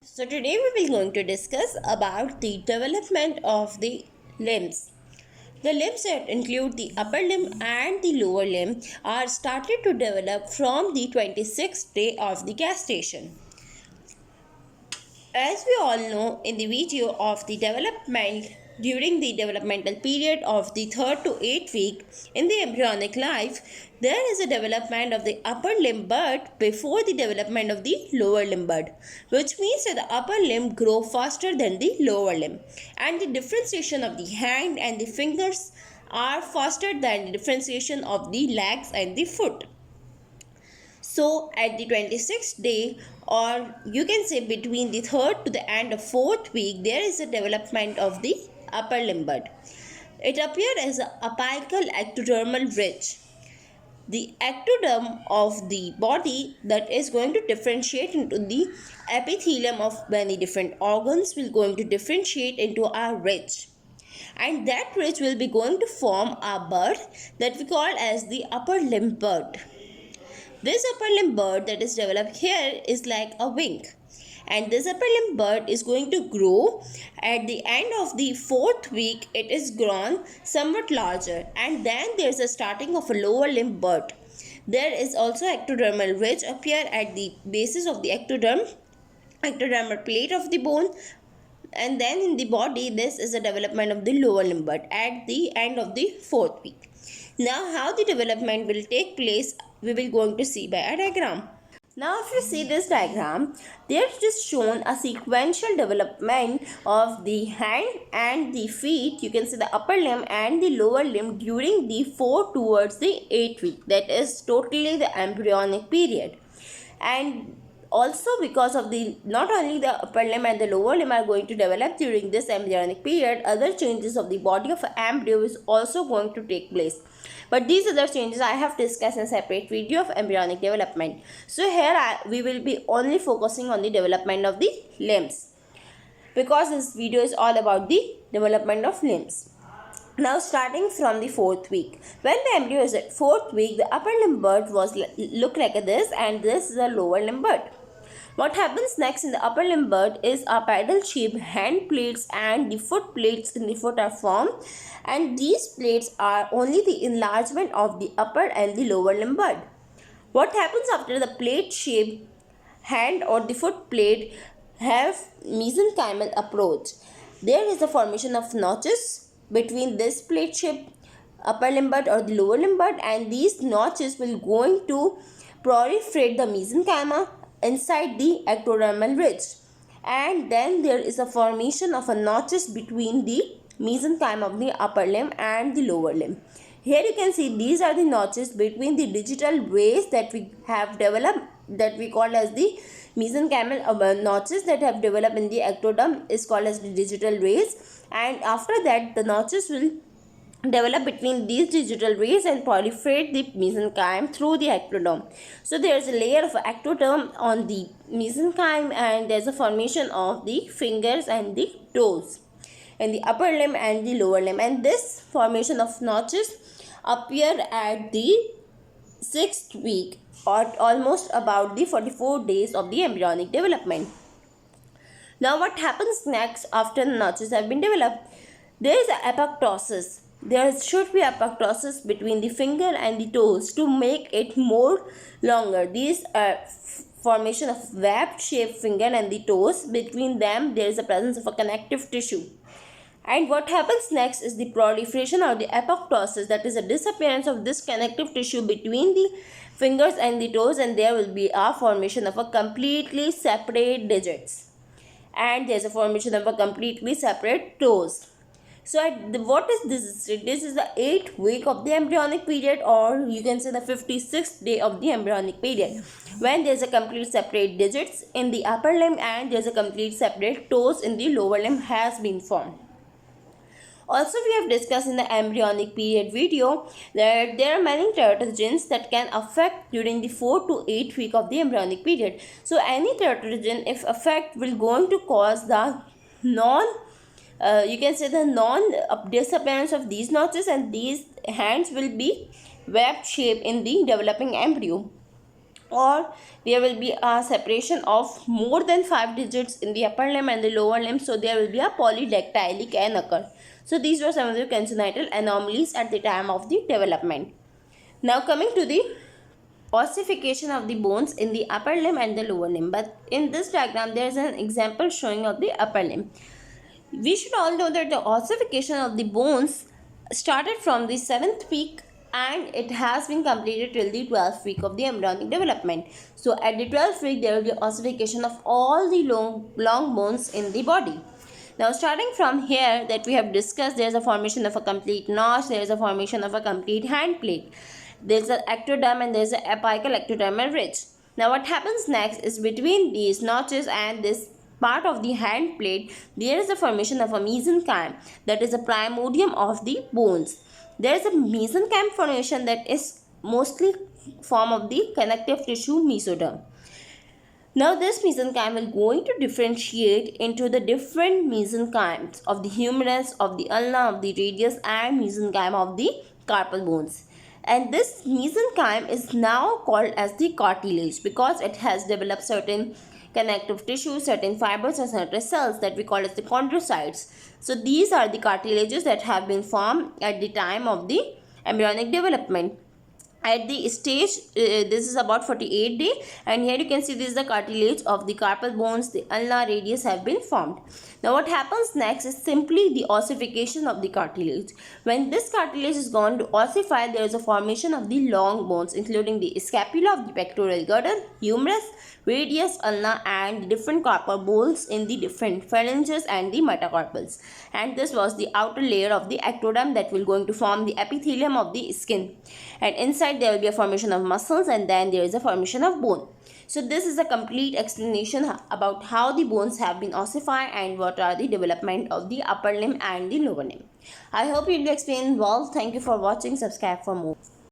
So today we will going to discuss about the development of the limbs. The limbs that include the upper limb and the lower limb are started to develop from the 26th day of the gestation. As we all know, in the video of the development during the developmental period of the 3rd to 8th week in the embryonic life, there is a development of the upper limb bud before the development of the lower limb bud, which means that the upper limb grow faster than the lower limb, and the differentiation of the hand and the fingers are faster than the differentiation of the legs and the foot. So at the 26th day, or you can say between the 3rd to the end of 4th week, there is a development of the upper limb bud. It appears as an apical ectodermal ridge. The ectoderm of the body that is going to differentiate into the epithelium of many different organs will going to differentiate into a ridge. And that ridge will be going to form a bud that we call as the upper limb bud. This upper limb bud that is developed here is like a wing, and this upper limb bud is going to grow. At the end of the 4th week, it is grown somewhat larger, and then there is a starting of a lower limb bud. There is also ectodermal ridge appear at the basis of the ectodermal plate of the bone, and then in the body this is a development of the lower limb bud at the end of the 4th week. Now how the development will take place, we will going to see by a diagram. Now if you see this diagram, there is just shown a sequential development of the hand and the feet. You can see the upper limb and the lower limb during the 4 towards the 8th week. That is totally the embryonic period. And also because of the not only the upper limb and the lower limb are going to develop during this embryonic period, other changes of the body of an embryo is also going to take place. But these other changes I have discussed in a separate video of embryonic development. So here we will be only focusing on the development of the limbs, because this video is all about the development of limbs. Now starting from the 4th week. When the embryo is at 4th week, the upper limb bud was look like this, and this is a lower limb bud. What happens next in the upper limb bud is a paddle shaped hand plates and the foot plates in the foot are formed, and these plates are only the enlargement of the upper and the lower limb bud. What happens after the plate shaped hand or the foot plate have mesenchymal approach? There is a formation of notches between this plate shaped upper limb bud or the lower limb bud, and these notches will going to proliferate the mesenchyma inside the ectodermal ridge, and then there is a formation of a notches between the mesenchyme of the upper limb and the lower limb. Here you can see these are the notches between the digital rays that we have developed, that we call as the mesenchymal notches that have developed in the ectoderm is called as the digital rays, and after that the notches will develop between these digital rays and proliferate the mesenchyme through the ectoderm. So there is a layer of ectoderm on the mesenchyme, and there is a formation of the fingers and the toes in the upper limb and the lower limb, and this formation of notches appear at the 6th week or almost about the 44 days of the embryonic development. Now what happens next after the notches have been developed? There is apoptosis. There should be apoptosis between the finger and the toes to make it more longer. These are formation of webbed shaped finger and the toes. Between them there is a presence of a connective tissue. And what happens next is the proliferation or the apoptosis, that is a disappearance of this connective tissue between the fingers and the toes, and there will be a formation of a completely separate digits, and there is a formation of a completely separate toes. So what is this? This is the 8th week of the embryonic period, or you can say the 56th day of the embryonic period, when there is a complete separate digits in the upper limb and there is a complete separate toes in the lower limb has been formed. Also, we have discussed in the embryonic period video that there are many teratogens that can affect during the 4 to 8 week of the embryonic period. So any teratogen, if affect, will going to cause the disappearance of these notches, and these hands will be web shape in the developing embryo. or there will be a separation of more than 5 digits in the upper limb and the lower limb, so there will be a polydactyly can occur. So these were some of the congenital anomalies at the time of the development. Now coming to the ossification of the bones in the upper limb and the lower limb, but in this diagram there is an example showing of the upper limb. We should all know that the ossification of the bones started from the 7th week and it has been completed till the 12th week of the embryonic development. So at the 12th week there will be ossification of all the long bones in the body. Now starting from here that we have discussed, there is a formation of a complete notch, there is a formation of a complete hand plate. There is an ectoderm and there is an apical ectodermal ridge. Now what happens next is between these notches and this part of the hand plate, there is a formation of a mesenchyme, that is a primordium of the bones. There is a mesenchyme formation that is mostly form of the connective tissue mesoderm. Now this mesenchyme will going to differentiate into the different mesenchymes of the humerus, of the ulna, of the radius, and mesenchyme of the carpal bones. And this mesenchyme is now called as the cartilage because it has developed certain connective tissue, certain fibers and certain cells that we call as the chondrocytes. So these are the cartilages that have been formed at the time of the embryonic development. At the stage, this is about 48 day, and here you can see this is the cartilage of the carpal bones, the ulnar radius have been formed. Now what happens next is simply the ossification of the cartilage. When this cartilage is going to ossify, there is a formation of the long bones including the scapula of the pectoral girdle, humerus, radius, ulna, and different carpal bones in the different phalanges and the metacarpals. And this was the outer layer of the ectoderm that will going to form the epithelium of the skin. And inside there will be a formation of muscles, and then there is a formation of bone. So this is a complete explanation about how the bones have been ossified and what are the development of the upper limb and the lower limb. I hope you will explain well. Thank you for watching. Subscribe for more.